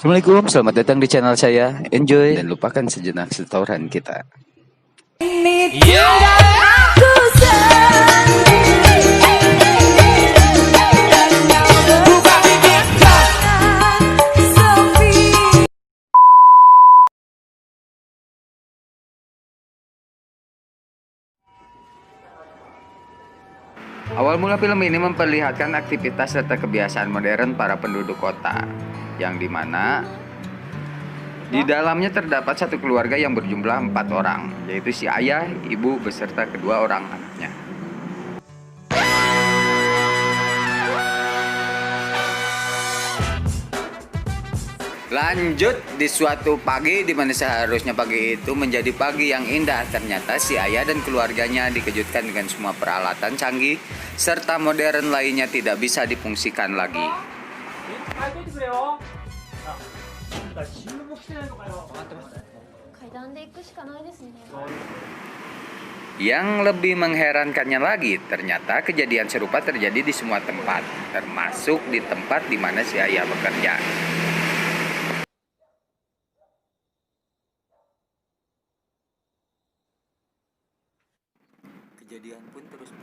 Assalamualaikum, selamat datang di channel saya. Enjoy dan lupakan sejenak setoran kita. Awal mula film ini memperlihatkan aktivitas serta kebiasaan modern para penduduk kota, yang dimana di dalamnya terdapat satu keluarga yang berjumlah 4 orang, yaitu si ayah, ibu, beserta kedua orang anaknya. Lanjut di suatu pagi di mana seharusnya pagi itu menjadi pagi yang indah, ternyata si ayah dan keluarganya dikejutkan dengan semua peralatan canggih serta modern lainnya tidak bisa difungsikan lagi. Yang lebih mengherankannya lagi, ternyata kejadian serupa terjadi di semua tempat, termasuk di tempat di mana si ayah bekerja.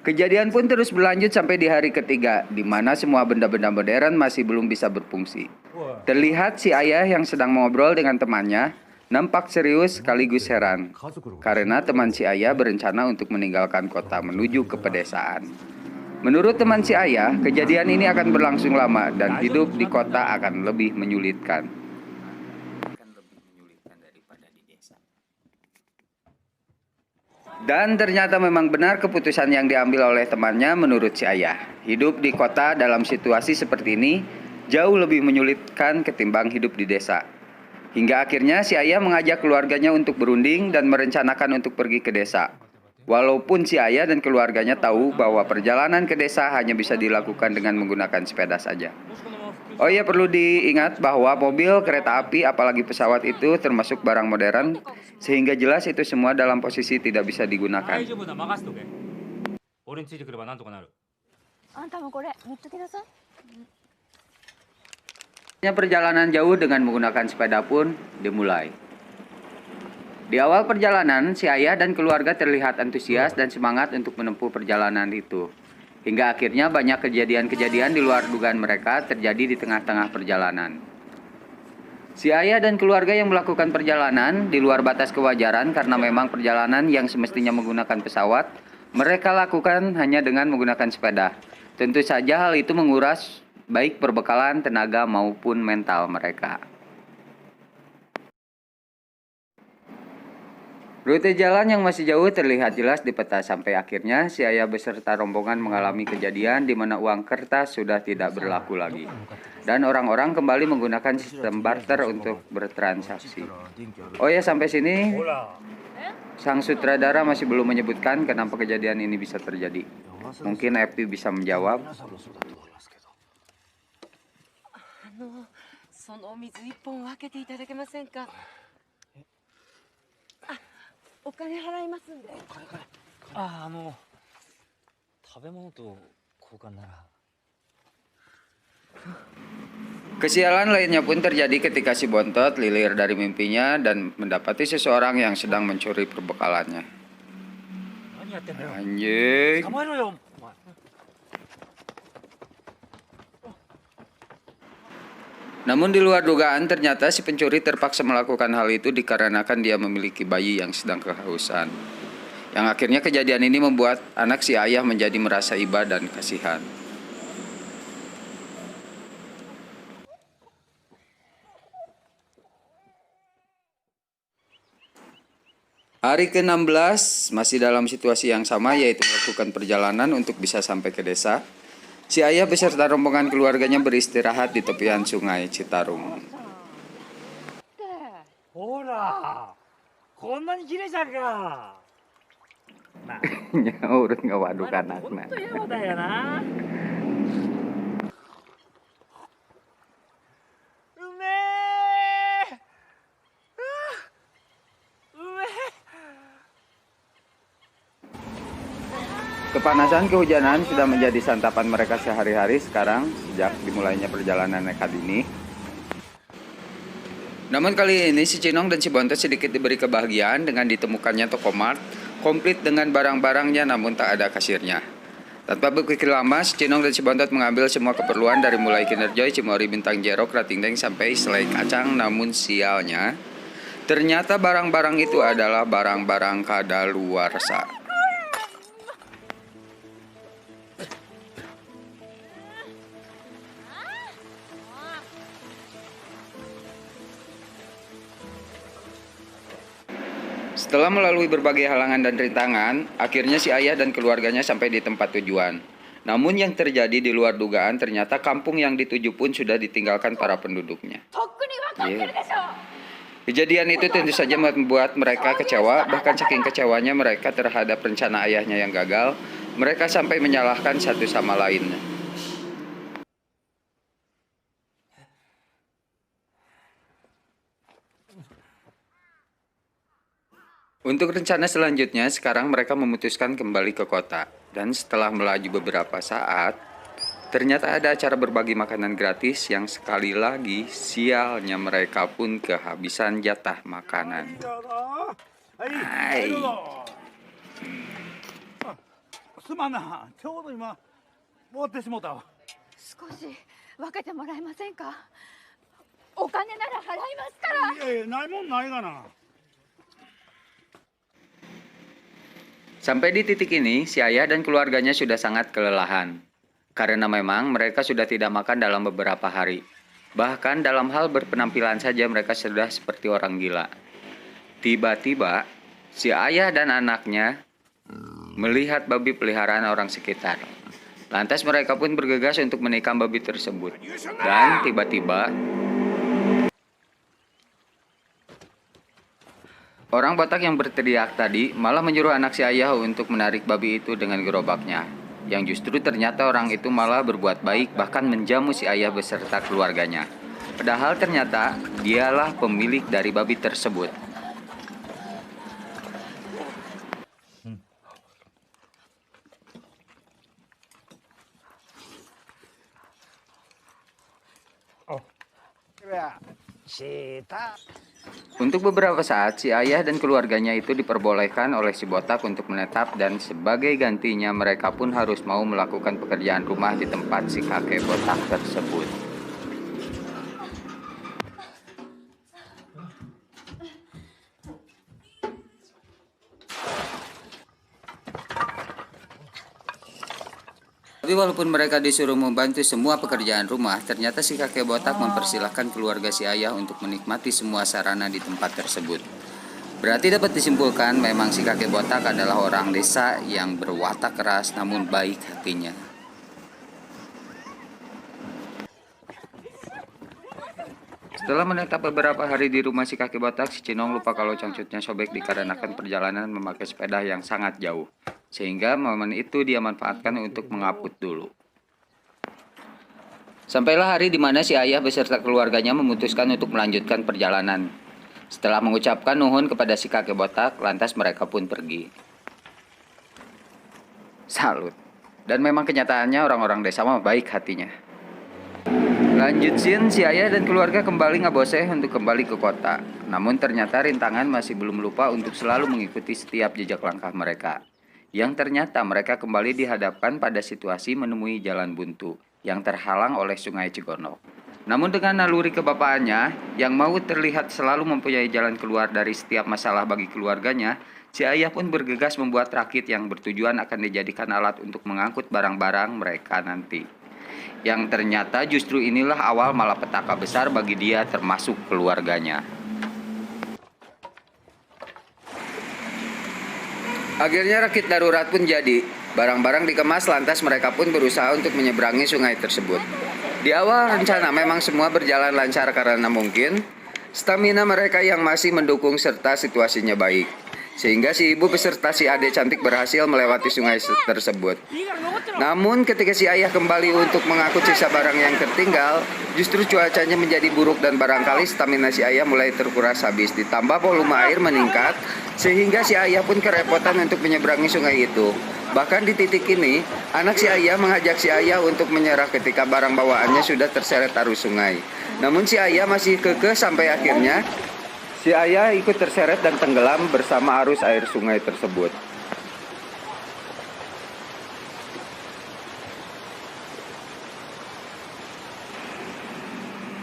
Kejadian pun terus berlanjut sampai di hari ketiga, di mana semua benda-benda modern masih belum bisa berfungsi. Terlihat si ayah yang sedang mengobrol dengan temannya, nampak serius sekaligus heran, karena teman si ayah berencana untuk meninggalkan kota menuju ke pedesaan. Menurut teman si ayah, kejadian ini akan berlangsung lama dan hidup di kota akan lebih menyulitkan. Dan ternyata memang benar keputusan yang diambil oleh temannya menurut si ayah. Hidup di kota dalam situasi seperti ini jauh lebih menyulitkan ketimbang hidup di desa. Hingga akhirnya si ayah mengajak keluarganya untuk berunding dan merencanakan untuk pergi ke desa. Walaupun si ayah dan keluarganya tahu bahwa perjalanan ke desa hanya bisa dilakukan dengan menggunakan sepeda saja. Oh iya, perlu diingat bahwa mobil, kereta api, apalagi pesawat itu termasuk barang modern, sehingga jelas itu semua dalam posisi tidak bisa digunakan. Perjalanan jauh dengan menggunakan sepeda pun dimulai. Di awal perjalanan, si ayah dan keluarga terlihat antusias dan semangat untuk menempuh perjalanan itu. Hingga akhirnya banyak kejadian-kejadian di luar dugaan mereka terjadi di tengah-tengah perjalanan. Si ayah dan keluarga yang melakukan perjalanan di luar batas kewajaran karena memang perjalanan yang semestinya menggunakan pesawat, mereka lakukan hanya dengan menggunakan sepeda. Tentu saja hal itu menguras baik perbekalan, tenaga maupun mental mereka. Rute jalan yang masih jauh terlihat jelas di peta sampai akhirnya si ayah beserta rombongan mengalami kejadian di mana uang kertas sudah tidak berlaku lagi. Dan orang-orang kembali menggunakan sistem barter untuk bertransaksi. Oh ya, sampai sini sang sutradara masih belum menyebutkan kenapa kejadian ini bisa terjadi. Mungkin Epi bisa menjawab. Kesialan lainnya pun terjadi ketika si Bontot lilir dari mimpinya dan mendapati seseorang yang sedang mencuri perbekalannya. Anjing. Namun di luar dugaan ternyata si pencuri terpaksa melakukan hal itu dikarenakan dia memiliki bayi yang sedang kehausan. Yang akhirnya kejadian ini membuat anak si ayah menjadi merasa iba dan kasihan. Hari ke-16 masih dalam situasi yang sama, yaitu melakukan perjalanan untuk bisa sampai ke desa. Si ayah beserta rombongan keluarganya beristirahat di tepian sungai Citarum. Urut ngewaduk anaknya. Kepanasan kehujanan sudah menjadi santapan mereka sehari-hari sekarang sejak dimulainya perjalanan nekat ini. Namun kali ini si Cinong dan si Bontot sedikit diberi kebahagiaan dengan ditemukannya toko mart komplit dengan barang-barangnya namun tak ada kasirnya. Tanpa berpikir lama, si Cinong dan si Bontot mengambil semua keperluan dari mulai Kinder Joy, Cimory, Bintang Jero, Krating Deng sampai selai kacang. Namun sialnya, ternyata barang-barang itu adalah barang-barang kadaluarsa. Setelah melalui berbagai halangan dan rintangan, akhirnya si ayah dan keluarganya sampai di tempat tujuan. Namun yang terjadi di luar dugaan, ternyata kampung yang dituju pun sudah ditinggalkan para penduduknya. Yeah. Kejadian itu tentu saja membuat mereka kecewa, bahkan saking kecewanya mereka terhadap rencana ayahnya yang gagal, mereka sampai menyalahkan satu sama lain. Untuk rencana selanjutnya, sekarang mereka memutuskan kembali ke kota. Dan setelah melaju beberapa saat, ternyata ada acara berbagi makanan gratis yang sekali lagi sialnya mereka pun kehabisan jatah makanan. Hai. すまんな、ちょうど今終わってしもたわ。少し分けてもらえませんか。お金なら払いますから。いやいや、ないもんないがな。 Sampai di titik ini, si ayah dan keluarganya sudah sangat kelelahan. Karena memang mereka sudah tidak makan dalam beberapa hari. Bahkan dalam hal berpenampilan saja mereka sudah seperti orang gila. Tiba-tiba, si ayah dan anaknya melihat babi peliharaan orang sekitar. Lantas mereka pun bergegas untuk menikam babi tersebut. Dan tiba-tiba, orang Batak yang berteriak tadi malah menyuruh anak si ayah untuk menarik babi itu dengan gerobaknya. Yang justru ternyata orang itu malah berbuat baik, bahkan menjamu si ayah beserta keluarganya. Padahal ternyata dialah pemilik dari babi tersebut. Oh, ya, Sita. Untuk beberapa saat, si ayah dan keluarganya itu diperbolehkan oleh si botak untuk menetap dan sebagai gantinya mereka pun harus mau melakukan pekerjaan rumah di tempat si kakek botak tersebut. Tapi walaupun mereka disuruh membantu semua pekerjaan rumah, ternyata si kakek botak mempersilahkan keluarga si ayah untuk menikmati semua sarana di tempat tersebut. Berarti dapat disimpulkan memang si kakek botak adalah orang desa yang berwatak keras namun baik hatinya. Setelah menetap beberapa hari di rumah si kakek botak, si Cinong lupa kalau cangcutnya sobek dikarenakan perjalanan memakai sepeda yang sangat jauh. Sehingga momen itu dia manfaatkan untuk mengaput dulu. Sampailah hari di mana si ayah beserta keluarganya memutuskan untuk melanjutkan perjalanan. Setelah mengucapkan nuhun kepada si kakek botak, lantas mereka pun pergi. Salut. Dan memang kenyataannya orang-orang desa mah baik hatinya. Lanjut scene, si ayah dan keluarga kembali ngaboseh untuk kembali ke kota. Namun ternyata rintangan masih belum lupa untuk selalu mengikuti setiap jejak langkah mereka. Yang ternyata mereka kembali dihadapkan pada situasi menemui jalan buntu yang terhalang oleh sungai Cigonok. Namun dengan naluri kebapaannya yang mau terlihat selalu mempunyai jalan keluar dari setiap masalah bagi keluarganya, si ayah pun bergegas membuat rakit yang bertujuan akan dijadikan alat untuk mengangkut barang-barang mereka nanti. Yang ternyata justru inilah awal malapetaka besar bagi dia termasuk keluarganya. Akhirnya rakit darurat pun jadi. Barang-barang dikemas lantas mereka pun berusaha untuk menyeberangi sungai tersebut. Di awal rencana memang semua berjalan lancar karena mungkin stamina mereka yang masih mendukung serta situasinya baik. Sehingga si ibu beserta si adik cantik berhasil melewati sungai tersebut. Namun ketika si ayah kembali untuk mengangkut sisa barang yang tertinggal, justru cuacanya menjadi buruk dan barangkali stamina si ayah mulai terkuras habis. Ditambah volume air meningkat, sehingga si ayah pun kerepotan untuk menyeberangi sungai itu. Bahkan di titik ini, anak si ayah mengajak si ayah untuk menyerah ketika barang bawaannya sudah terseret arus sungai. Namun si ayah masih kekeh sampai akhirnya si ayah ikut terseret dan tenggelam bersama arus air sungai tersebut.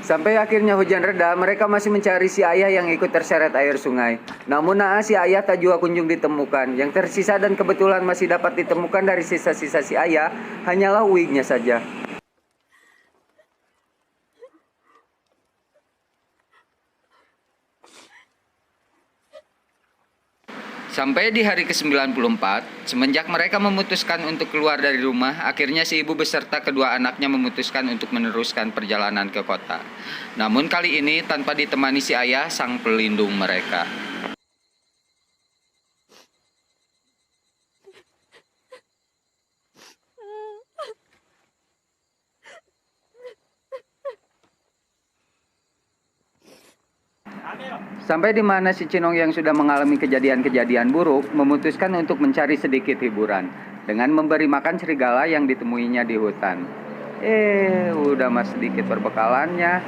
Sampai akhirnya hujan reda, mereka masih mencari si ayah yang ikut terseret air sungai. Namun naas si ayah tak jua kunjung ditemukan. Yang tersisa dan kebetulan masih dapat ditemukan dari sisa-sisa si ayah hanyalah wignya saja. Sampai di hari ke-94, semenjak mereka memutuskan untuk keluar dari rumah, akhirnya si ibu beserta kedua anaknya memutuskan untuk meneruskan perjalanan ke kota. Namun kali ini tanpa ditemani si ayah, sang pelindung mereka. Sampai di mana si Cinong yang sudah mengalami kejadian-kejadian buruk memutuskan untuk mencari sedikit hiburan dengan memberi makan serigala yang ditemuinya di hutan. Udah mas sedikit perbekalannya.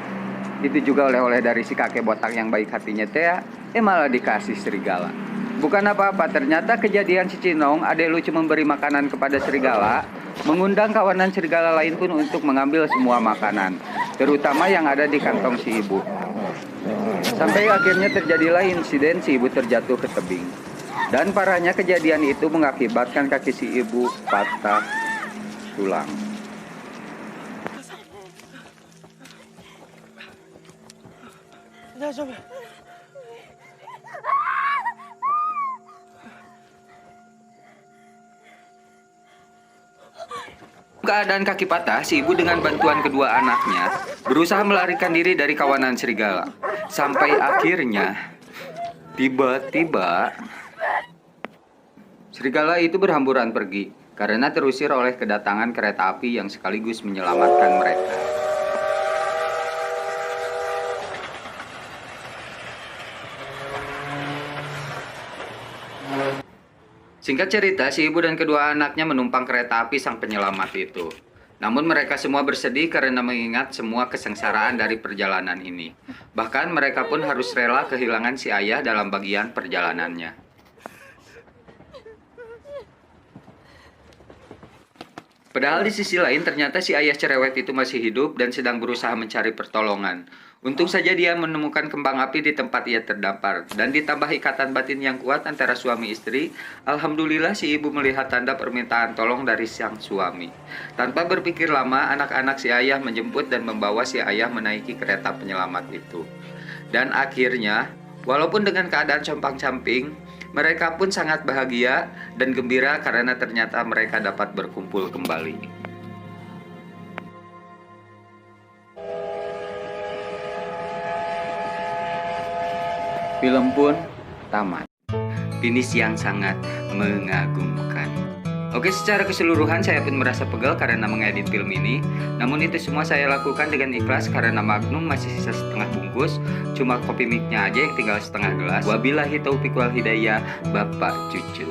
Itu juga oleh-oleh dari si kakek botak yang baik hatinya teh. Malah dikasih serigala. Bukan apa-apa, ternyata kejadian si Cinong ade lucu memberi makanan kepada serigala, mengundang kawanan serigala lain pun untuk mengambil semua makanan, terutama yang ada di kantong si ibu. Sampai akhirnya terjadilah insiden si ibu terjatuh ke tebing. Dan parahnya kejadian itu mengakibatkan kaki si ibu patah tulang. Keadaan kaki patah, si ibu dengan bantuan kedua anaknya berusaha melarikan diri dari kawanan serigala. Sampai akhirnya, tiba-tiba, serigala itu berhamburan pergi karena terusir oleh kedatangan kereta api yang sekaligus menyelamatkan mereka. Singkat cerita, si ibu dan kedua anaknya menumpang kereta api sang penyelamat itu. Namun mereka semua bersedih karena mengingat semua kesengsaraan dari perjalanan ini. Bahkan mereka pun harus rela kehilangan si ayah dalam bagian perjalanannya. Padahal di sisi lain ternyata si ayah cerewet itu masih hidup dan sedang berusaha mencari pertolongan. Untung saja dia menemukan kembang api di tempat ia terdampar. Dan ditambah ikatan batin yang kuat antara suami istri, alhamdulillah si ibu melihat tanda permintaan tolong dari sang suami. Tanpa berpikir lama, anak-anak si ayah menjemput dan membawa si ayah menaiki kereta penyelamat itu. Dan akhirnya, walaupun dengan keadaan compang-camping, mereka pun sangat bahagia dan gembira karena ternyata mereka dapat berkumpul kembali. Film pun tamat. Finish yang sangat mengagumkan. Oke, secara keseluruhan saya pun merasa pegal karena mengedit film ini. Namun itu semua saya lakukan dengan ikhlas karena Magnum masih sisa setengah bungkus. Cuma kopi mic-nya aja yang tinggal setengah gelas. Wabillahi taufiq wal hidayah, Bapak Cucu.